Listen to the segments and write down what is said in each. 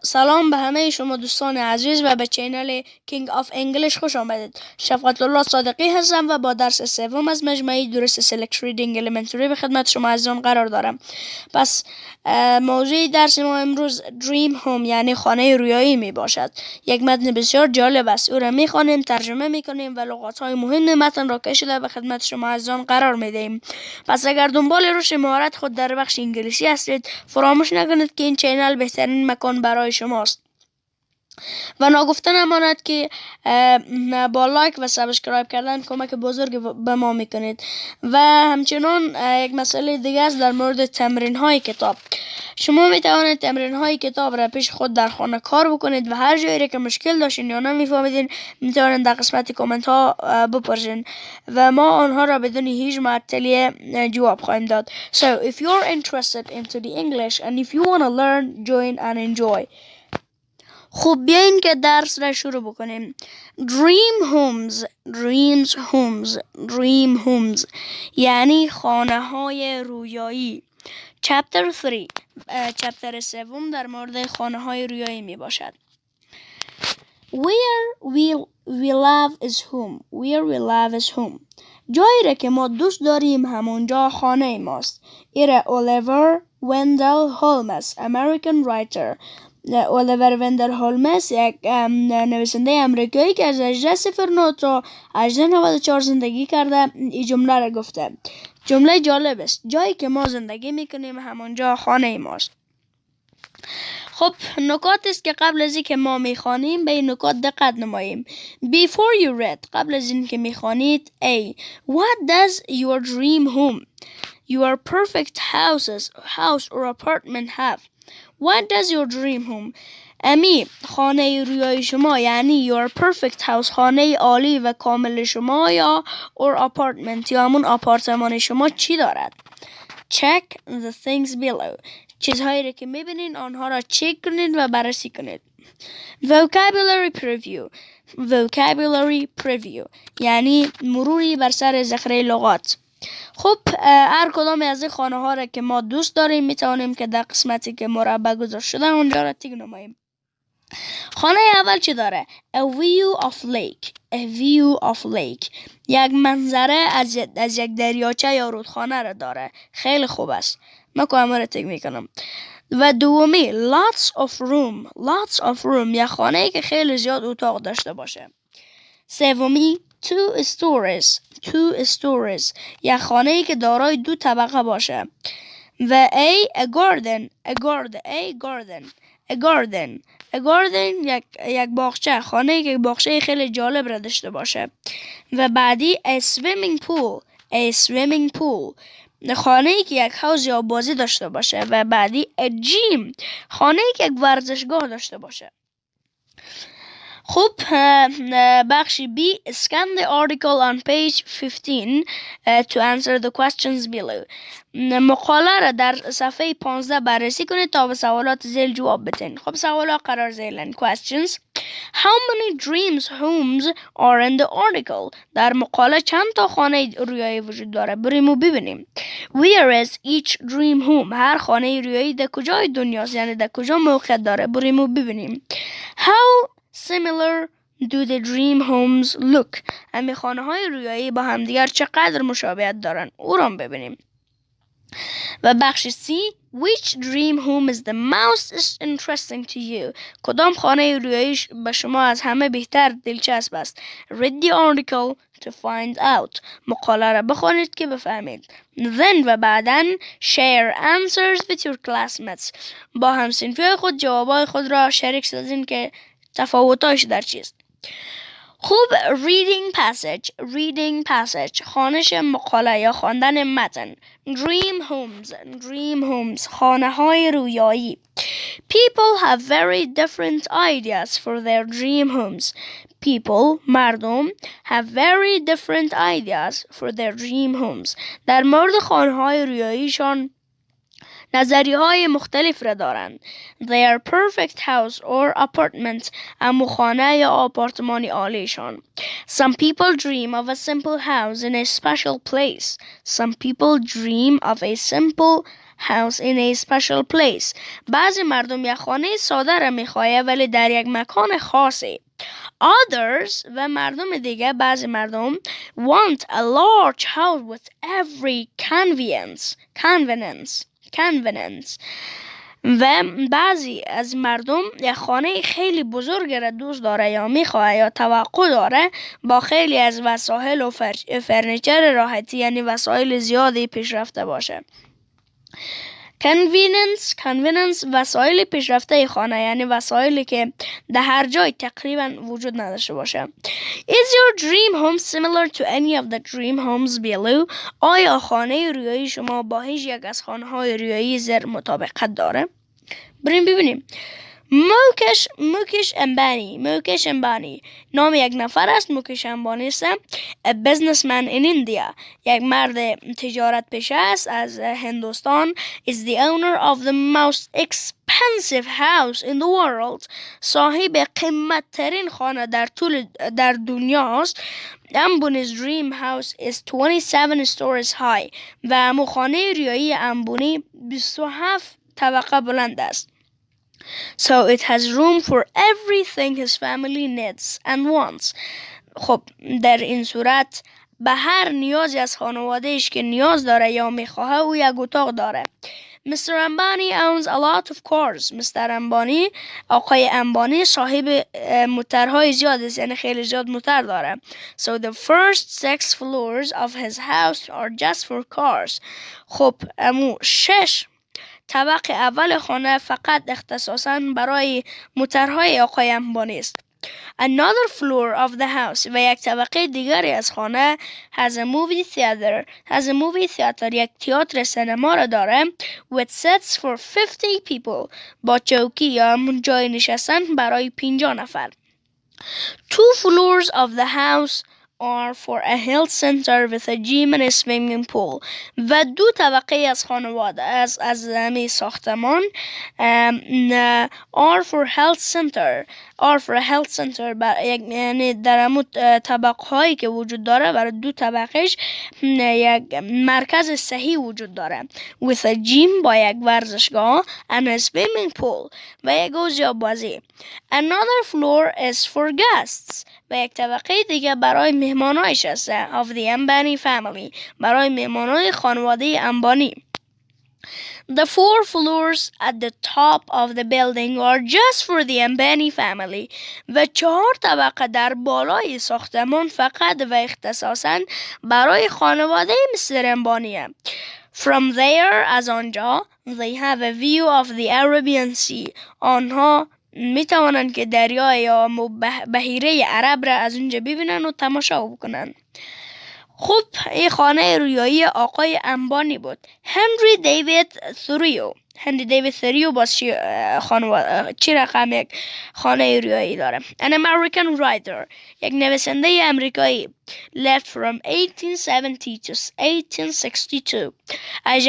سلام به همه شما دوستان عزیز و به چینل کینگ آف انگلیش خوش آمدید. شفقت الله صادقی هستم و با درس سوم از مجموعه دروس سلکت ریدینگ الیمنتری به خدمت شما عزیزان قرار دارم. پس موضوع درس ما امروز دریم هوم یعنی خانه رویایی می باشد. یک متن بسیار جالب است. او را می خوانیم، ترجمه می کنیم و لغات های مهم متن را کشیده به خدمت شما عزیزان قرار می دهیم. پس اگر دنبال رشد مهارت خود در بخش انگلیسی هستید، فراموش نکنید که این چینل بهترین مکان برای شماست. و ناگفته نماند که با لایک و سابسکرایب کردن کمک بزرگ به ما میکنید. و همچنان یک مسئله دیگه است در مورد تمرین های کتاب. شما میتوانید تمرین های کتاب را پیش خود در خانه کار بکنید و هر جایی که مشکل داشتین یا نمیفهمیدین میتوانید در قسمت کامنت ها بپرسین و ما آنها را بدون هیچ معطلی جواب خواهیم داد. So if you're interested into the English and if you want to learn, join and enjoy. خب بیاین که درس را شروع بکنیم. Dream homes یعنی خانه های رویایی. Chapter 3 چپتر سوم در مورد خانه های رویایی می باشد. Where we love is home. جایی را که ما دوست داریم همونجا خانه ماست. ایره الیور وندل هولمز American writer. الیور وندل هولمز یک نویسنده امریکایی که از 1809 تا 1894 زندگی کرده این جمله را گفته. جمله جالب است. جایی که ما زندگی میکنیم همونجا خانه ماست. خب نکات است که قبل از اینکه ما میخوانیم به این نکات دقت نماییم. Before you read قبل از اینکه میخوانید A. What does your dream home, your perfect house or apartment have? What does your dream home? امی خانه رویای شما یعنی your perfect house خانه عالی و کامل شما یا or apartment یا همون آپارتمان شما چی دارد؟ Check the things below. چیزهایی را که میبینین آنها را چک کنید و بررسی کنید. Vocabulary preview یعنی مروری بر سر ذخیره لغات. خب هر کدام از این خانه ها را که ما دوست داریم میتوانیم که در قسمتی که مربع گذاشته شده اونجا را تیک نماییم. خانه اول چی داره؟ A view of lake یک منظره از یک دریاچه یا رودخانه را داره. خیلی خوب است. من که همه را تیک میکنم. و دومی lots of room یک خانه که خیلی زیاد اتاق داشته باشه. سومی two stories یک خانه که دارای 2 طبقه باشه. و a garden یک باغچه خانه که باغچه خیلی جالب را داشته باشه. و بعدی a swimming pool خانه که یک حوض یا بازی داشته باشه. و بعدی a gym خانه که یک ورزشگاه داشته باشه. خب بخش B. Scan the article on page 15 to answer the questions below. مقاله را در صفحه 15 بررسی کنید تا به سوالات ذیل جواب بدین. خب سوالات قرار ذیلن. Questions. How many dreams homes are in the article? در مقاله چند تا خانه رویایی وجود داره؟ بریم و ببینیم. Where is each dream home? هر خانه رویایی در کجای دنیاست یعنی در کجا موقعیت داره؟ بریم و ببینیم. How similar do the dream homes look? همه خانه های رویایی با همدیگر چقدر مشابهت دارن؟ او را ببینیم. و بخش C. Which dream home is the most interesting to you? کدام خانه رویایی به شما از همه بهتر دلچسب است؟ Read the article to find out. مقاله را بخوانید که بفهمید. Then و بعداً share answers with your classmates. با همصنفی خود جوابای خود را شریک سازین که تفاوتاش در چیست. خوب reading passage خوانش مقاله یا خواندن متن. Dream homes خانه های رویایی. People have very different ideas for their dream homes. مردم have very different ideas for their dream homes. در مورد خانه های رویاییشان نظریه های مختلف را دارند. They are perfect house or apartment. اما خانه یا آپارتمانی عالیشان. Some people dream of a simple house in a special place. Some people dream of a simple house in a special place. بعضی مردم یک خانه ساده را میخواهند ولی در یک مکان خاصی. Others و مردم دیگه بعضی مردم want a large house with every convenience. و بعضی از مردم یک خانه خیلی بزرگ را دوست داره یا میخواه یا توقع داره با خیلی از وسایل و فرنیچر راحتی، یعنی وسایل زیادی پیشرفته باشه. convenience وسایل پیشرفته خانه، یعنی وسایلی که در هر جای تقریبا وجود نداشته باشه. Is your dream home similar to any of the dream homes below? آیا خانه رویایی شما با هیچ یک از خانه های رویایی زیر مطابقت داره؟ بریم ببینیم. موکش امبانی نام یک نفر است. موکش امبانی است a businessman in India. یک مرد تجارت پیشه است از هندوستان. is the owner of the most expensive house in the world. صاحب قیمت ترین خانه در دنیا است. Ambuni's dream house is 27 stories high. و امو خانه رویایی امبونی 27 طبقه بلند است. So it has room for everything his family needs and wants. خب در این صورت به هر نیازی از خانوادهش که نیاز داره یا میخواه او یک اتاق داره. Mr. Ambani owns a lot of cars. Mr. Ambani آقای امبانی صاحب موترهای زیاد است، یعنی خیلی زیاد موتر داره. So the first 6 floors of his house are just for cars. خب امو 6 طبقه اول خانه فقط اختصاصاً برای موترهای آقای امبانی است. Another floor of the house و یک طبقه دیگری از خانه has a movie theater یک تئاتر سینما را داره with seats for 50 people با چوکی یا جای نشستن برای 50 نفر. 2 floors of the house are for a health center with a gym and a swimming pool. و 2 طبقه از خانواده از زمین ساختمان are for a health center یعنی در امو طبقه هایی که وجود داره برای 2 طبقهش یک مرکز صحی وجود داره with a gym با یک ورزشگاه and a swimming pool و یک حوض بازی. Another floor is for guests و یک طبقه دیگه برای مهمانایش است of the Ambani family برای مهمانای خانواده امبانی. The 4 floors at the top of the building are just for the Ambani family و 4 طبقه در بالای ساختمان فقط و اختصاصاً برای خانواده مستر امبانیه. From there از آنجا they have a view of the Arabian Sea. آنها می توانند که دریا یا بحیره عرب را از اونجا ببینن و تماشا بکنن. خب این خانه رویایی آقای امبانی بود. هنری دیوید ثریو باز چی رقم یک خانه رویایی داره. An American writer یک نویسنده امریکایی left from 1870 to 1862 از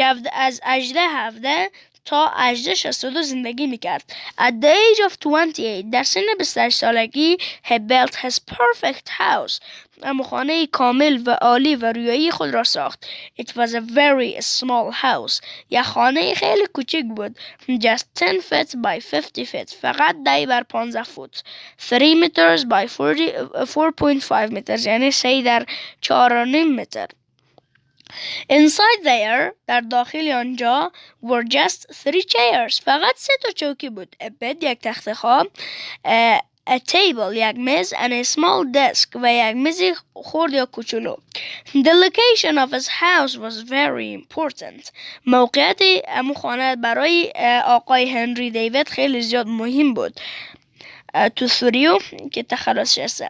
1817 تا 1862 زندگی میکرد. At the age of 28 در سن 28 سالگی he built his perfect house. اما خانه کامل و عالی و رویایی خود را ساخت. It was a very small house. یک خانه خیلی کوچک بود. Just 10 feet by 50 feet. فقط 10 بر 15 فوت. 3 meters by 4.5 meters. یعنی 3 در 4.5 متر. Inside there در داخل آنجا were just 3 chairs. فقط 3 تا چوکی بود. A bed یک تخت خواب. A table یک میز and a small desk و یک میز خرد یا کوچولو. The location of his house was very important. موقعیت امو خانه برای آقای هنری دیوید خیلی زیاد مهم بود. تو ثریو که تخلصش است.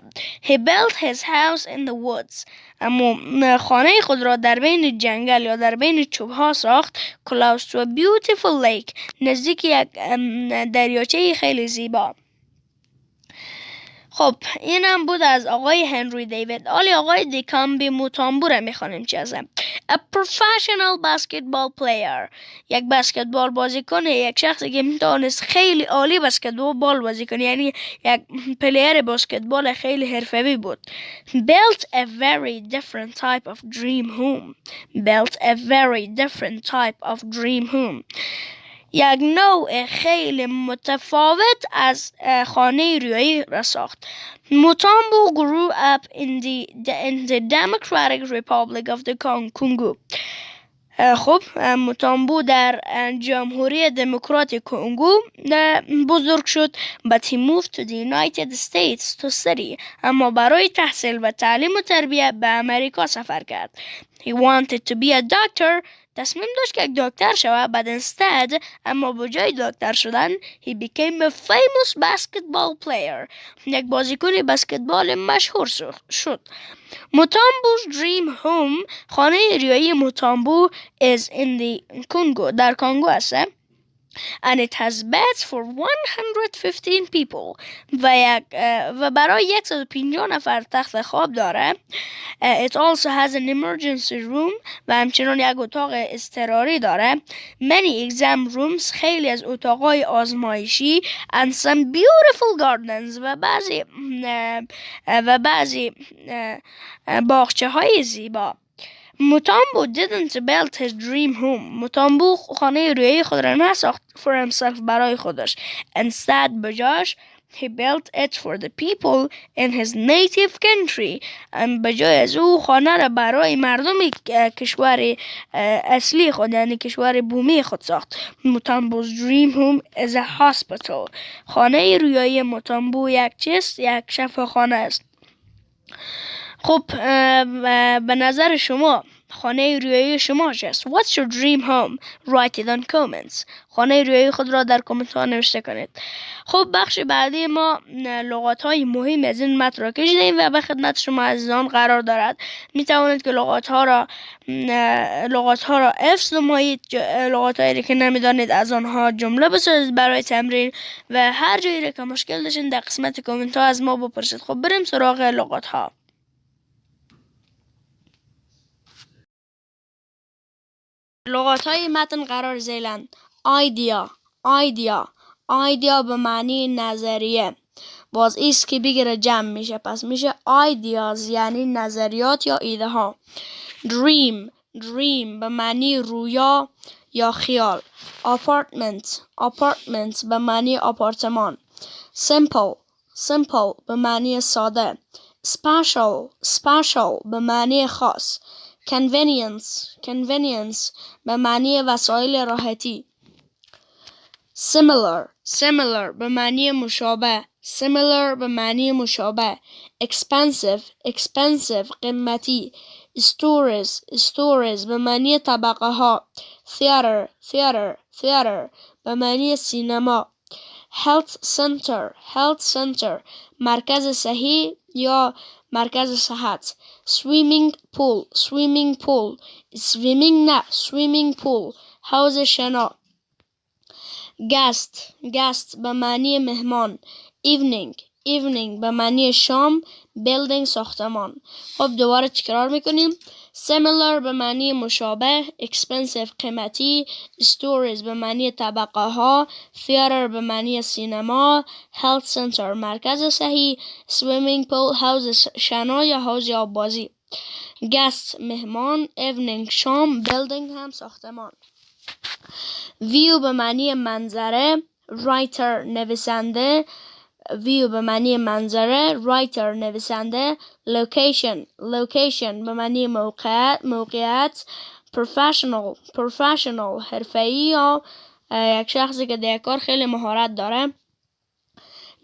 He built his house in the woods. اما خانه خود را در بین جنگل یا در بین چوب ها ساخت. Close to a beautiful lake. نزدیک یک دریاچه خیلی زیبا. خب اینم بود از آقای هنری دیوید. حالا آقای دیکامبی موتامبو را میخوانیم چه ازم. A professional basketball player. یک بسکتبال بازیکن، یک شخصی که میتونست خیلی عالی بسکتبال بازی کنه، یعنی یک پلیر بسکتبال خیلی حرفه‌ای بود. Built a very different type of dream home. Built a very different type of dream home. یک نوع خیلی متفاوت از خانه رویایی را ساخت. Mutombo grew up in the Democratic Republic of the Congo. خب موتامبو در جمهوری دموکرات کنگو بزرگ شد. But he moved to the United States to study. اما برای تحصیل و تعلیم و تربیت به امریکا سفر کرد. He wanted to be a doctor. تصمیم داشت که یک دکتر شود. But instead, اما بجای دکتر شدن, he became a famous basketball player. یک بازیکن بسکتبال مشهور شد. Mutombo's dream home, خانه رویایی موتامبو, is in the Congo, در کنگو است. And it has beds for 115 people. و برای 150 نفر تخت خواب داره. It also has an emergency room. و همچنان یک اتاق اضطراری داره. Many exam rooms. خیلی از اتاقای آزمایشی. And some beautiful gardens. و بعضی باغچه های زیبا. Mutombo didn't build his dream home. موتامبو خانه رویایی خود را نساخت for himself برای خودش. Instead, بجاش he built it for the people in his native country. بجای از او خانه را برای مردم کشور اصلی خود، یعنی کشور بومی خود ساخت. Mutombo's dream home is a hospital. خانه رویایی موتامبو یک شفاخانه است. خب به نظر شما خانه رویایی شما چیست؟ What's your dream home? Write it on comments. خانه رویایی خود را در کامنت ها نوشته کنید. خب بخش بعدی ما لغات های مهم از این متن را کشیدیم و به خدمت شما عزیزان قرار دارد. می توانید که لغات ها را حفظ نمایید. لغات هایی که نمیدانید از آنها جمله بسازید برای تمرین و هر جایی که مشکل داشتین در قسمت کامنت ها از ما بپرسید. خب بریم سراغ لغات ها. لغات های متن قرار ذیلند. idea به معنی نظریه. باز ایست که بگیره جمع میشه، پس میشه ideas یعنی نظریات یا ایده ها. dream به معنی رویا یا خیال. apartment به معنی آپارتمان. simple به معنی ساده. special به معنی خاص. convenience به معنی وسایل راحتی. similar به معنی مشابه. expensive قیمتی. stories به معنی طبقه ها. theater به معنی سینما. health center مرکز صحی یا مرکز صحت. swimming pool حوض شنا. guest به معنی مهمان. evening به معنی شام. building ساختمان. خب دوباره تکرار میکنیم. similar به معنی مشابه. expensive قیمتی. stories به معنی طبقه ها. theater به معنی سینما. health center مرکز صحی. swimming pool حوض شنا یا حوض آببازی. guest مهمان. evening شام. building هم ساختمان. view به معنی منظره. writer نویسنده. view به معنی منظره. writer نویسنده. location به معنی موقعیت. professional حرفه‌ای یا یک شخصی که در کار خیلی مهارت داره.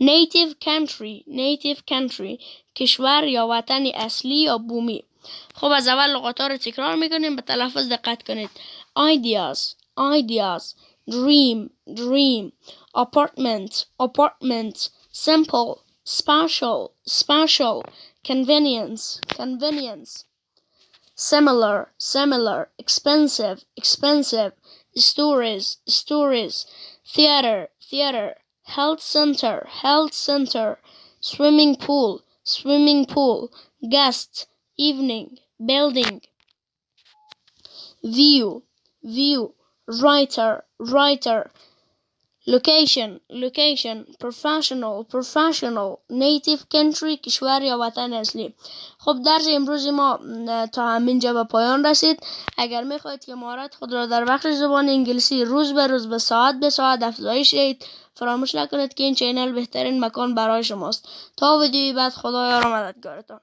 native country کشور یا وطن اصلی یا بومی. خب از اول لغات ها رو تکرار میکنیم، به تلفظ دقت کنید. ideas dream apartment simple special convenience similar expensive stories theater health center swimming pool guest evening building. view writer location professional native country کشور یا وطن اصلی. خب درس امروز ما تا همینجا به پایان رسید. اگر میخواهید که مهارت خود را در بخش زبان انگلیسی روز به روز به ساعت افزایش دهید، فراموش نکنید که این چینل بهترین مکان برای شماست. تا ویدیوی بعد، خدایا را مددگارتان.